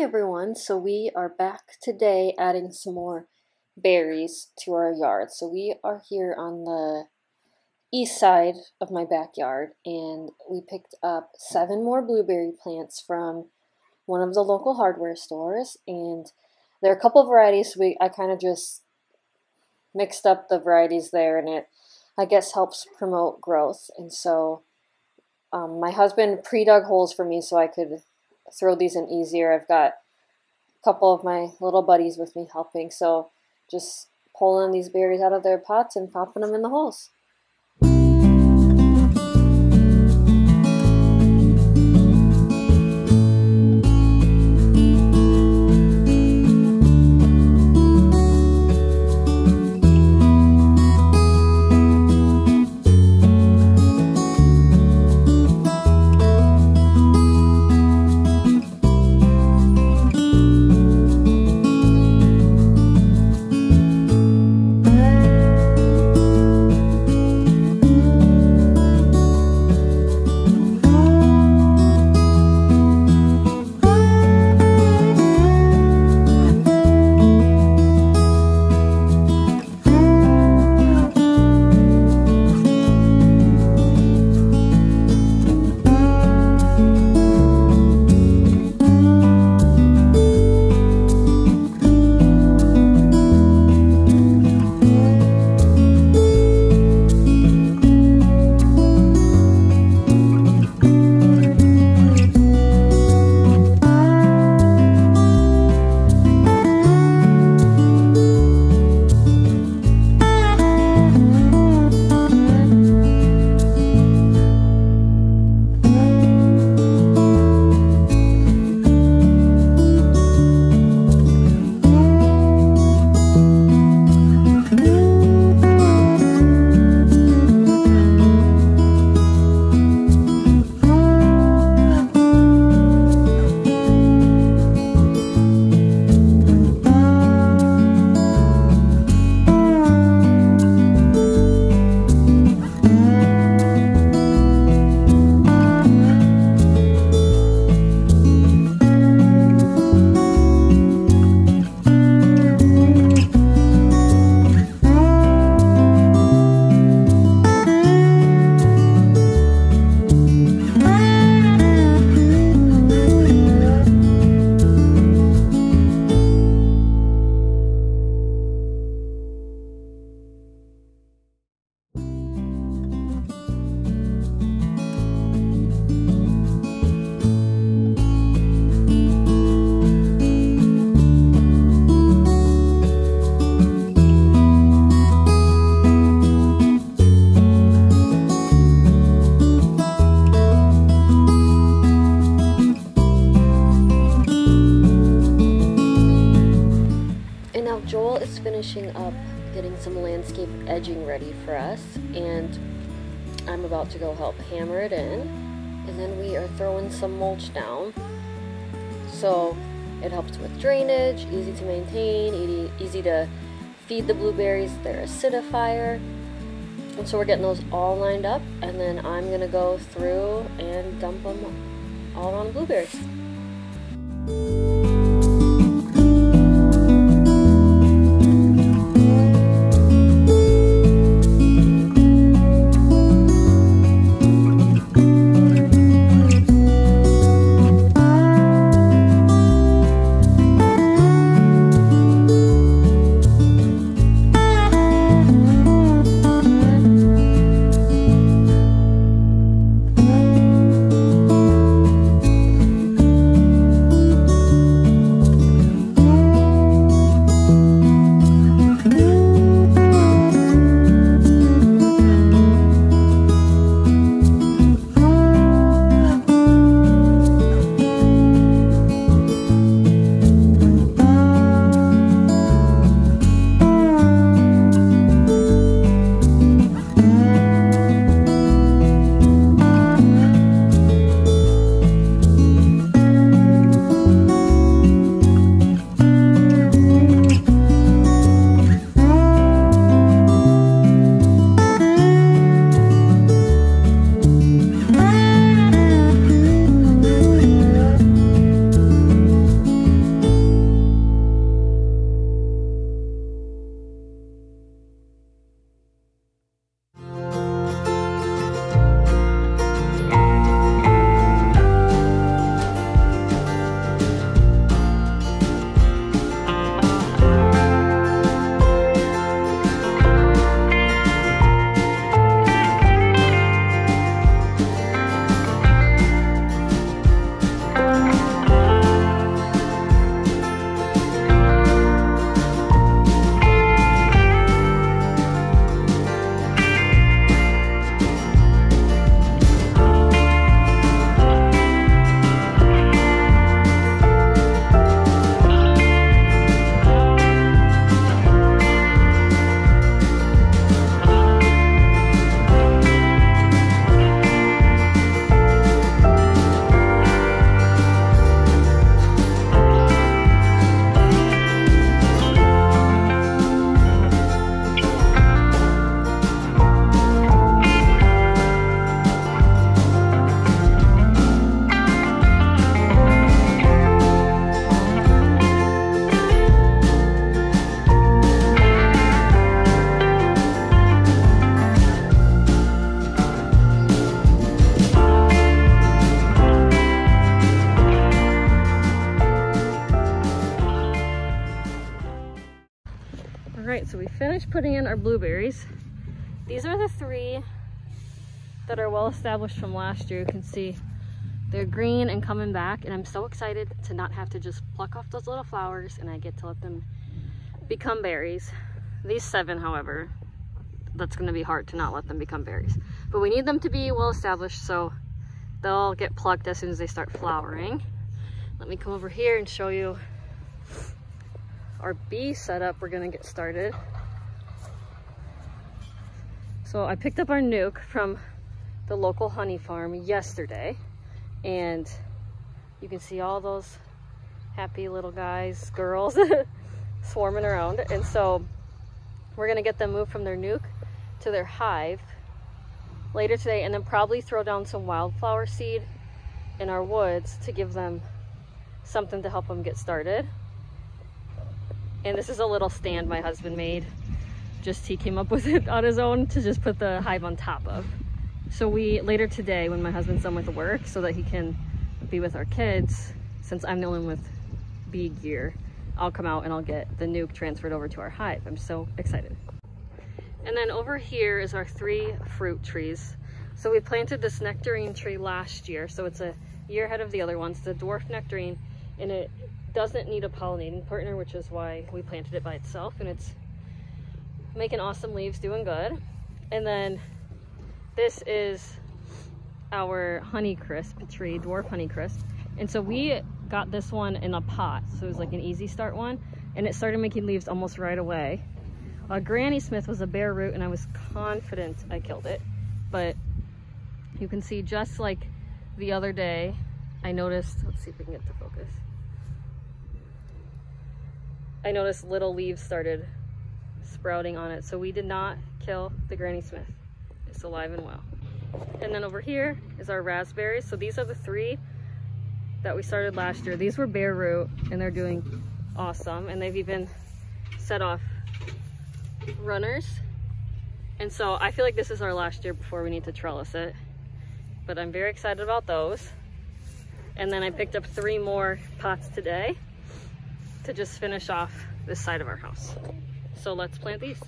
everyone, so we are back today adding some more berries to our yard. So we are here on the east side of my backyard and we picked up 7 more blueberry plants from one of the local hardware stores, and there are a couple of varieties. I kind of just mixed up the varieties there, and it I guess helps promote growth. And so my husband pre-dug holes for me so I could throw these in easier. I've got a couple of my little buddies with me helping, so just pulling these berries out of their pots and popping them in the holes. Joel is finishing up getting some landscape edging ready for us, and I'm about to go help hammer it in, and then we are throwing some mulch down. So it helps with drainage, easy to maintain, easy to feed the blueberries, they're acidifier. And so we're getting those all lined up, and then I'm gonna go through and dump them all on the blueberries. finished putting in our blueberries. These are the 3 that are well established from last year. You can see they're green and coming back, and I'm so excited to not have to just pluck off those little flowers and I get to let them become berries. These 7, however, that's going to be hard to not let them become berries. But we need them to be well established, so they'll get plucked as soon as they start flowering. Let me come over here and show you our bee setup. We're going to get started. So I picked up our nuke from the local honey farm yesterday, and you can see all those happy little guys, girls swarming around. And so we're gonna get them moved from their nuke to their hive later today, and then probably throw down some wildflower seed in our woods to give them something to help them get started. And this is a little stand my husband made. He came up with it on his own to just put the hive on top of. So later today, when my husband's done with work, so that he can be with our kids, since I'm the only one with bee gear, I'll come out and I'll get the nuke transferred over to our hive. I'm so excited. And then over here is our 3 fruit trees. So we planted this nectarine tree last year, so it's a year ahead of the other ones. It's a dwarf nectarine, and it doesn't need a pollinating partner, which is why we planted it by itself, and it's making awesome leaves, doing good. And then this is our Honeycrisp tree, dwarf Honeycrisp. And so we got this one in a pot, so it was like an easy start one, and it started making leaves almost right away. Granny Smith was a bare root, and I was confident I killed it. But you can see, just like the other day, I noticed, let's see if we can get to focus. I noticed little leaves started sprouting on it. So we did not kill the Granny Smith. It's alive and well. And then over here is our raspberries. So these are the 3 that we started last year. These were bare root, and they're doing awesome. And they've even set off runners. And so I feel like this is our last year before we need to trellis it. But I'm very excited about those. And then I picked up 3 more pots today to just finish off this side of our house. So let's plant these.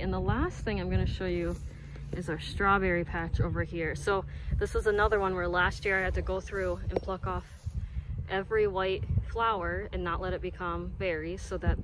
And the last thing I'm going to show you is our strawberry patch over here. So this was another one where last year I had to go through and pluck off every white flower and not let it become berries, so that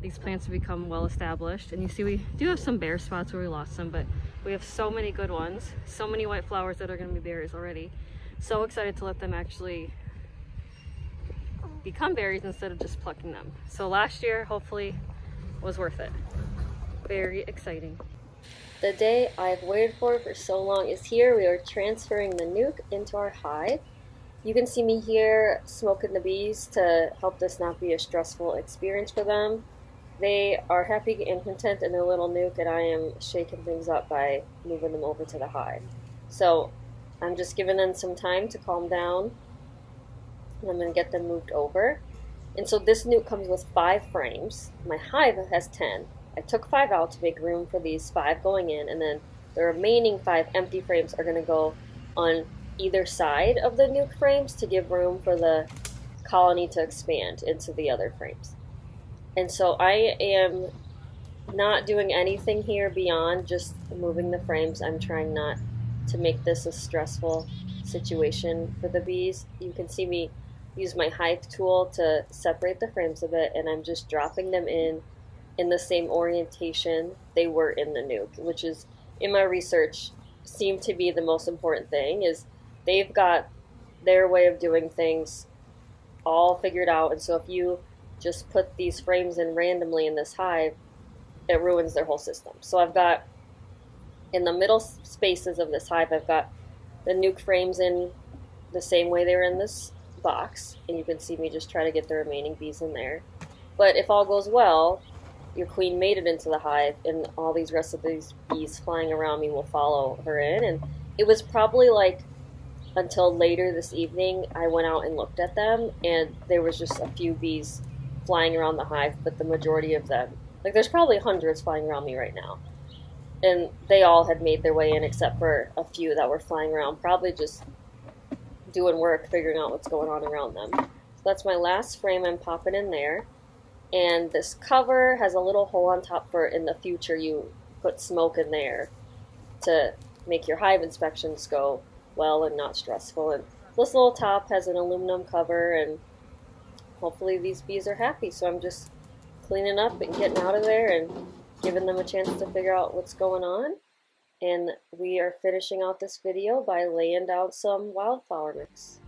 these plants become well established. And you see we do have some bare spots where we lost some, but we have so many good ones, so many white flowers that are going to be berries already. So excited to let them actually become berries instead of just plucking them. So last year hopefully was worth it. Very exciting. The day I've waited for so long is here. We are transferring the nuke into our hive. You can see me here smoking the bees to help this not be a stressful experience for them. They are happy and content in their little nuke, and I am shaking things up by moving them over to the hive. So I'm just giving them some time to calm down, and I'm going to get them moved over. And so this nuke comes with 5 frames. My hive has 10. I took 5 out to make room for these 5 going in, and then the remaining 5 empty frames are going to go on either side of the nuke frames to give room for the colony to expand into the other frames. And so I am not doing anything here beyond just moving the frames. I'm trying not to make this a stressful situation for the bees. You can see me use my hive tool to separate the frames a bit, and I'm just dropping them in the same orientation they were in the nuke, which is, in my research, seemed to be the most important thing. Is they've got their way of doing things all figured out, and so if you just put these frames in randomly in this hive, it ruins their whole system. So I've got, in the middle spaces of this hive, I've got the nuke frames in the same way they were in this box, and you can see me just try to get the remaining bees in there. But if all goes well, your queen made it into the hive, and all these rest of these bees flying around me will follow her in. And it was probably like until later this evening I went out and looked at them, and there was just a few bees flying around the hive, but the majority of them, like there's probably hundreds flying around me right now, and they all had made their way in except for a few that were flying around, probably just doing work, figuring out what's going on around them. So that's my last frame I'm popping in there. And this cover has a little hole on top for in the future you put smoke in there to make your hive inspections go well and not stressful. And this little top has an aluminum cover, and hopefully these bees are happy. So I'm just cleaning up and getting out of there and giving them a chance to figure out what's going on. And we are finishing out this video by laying down some wildflower mix.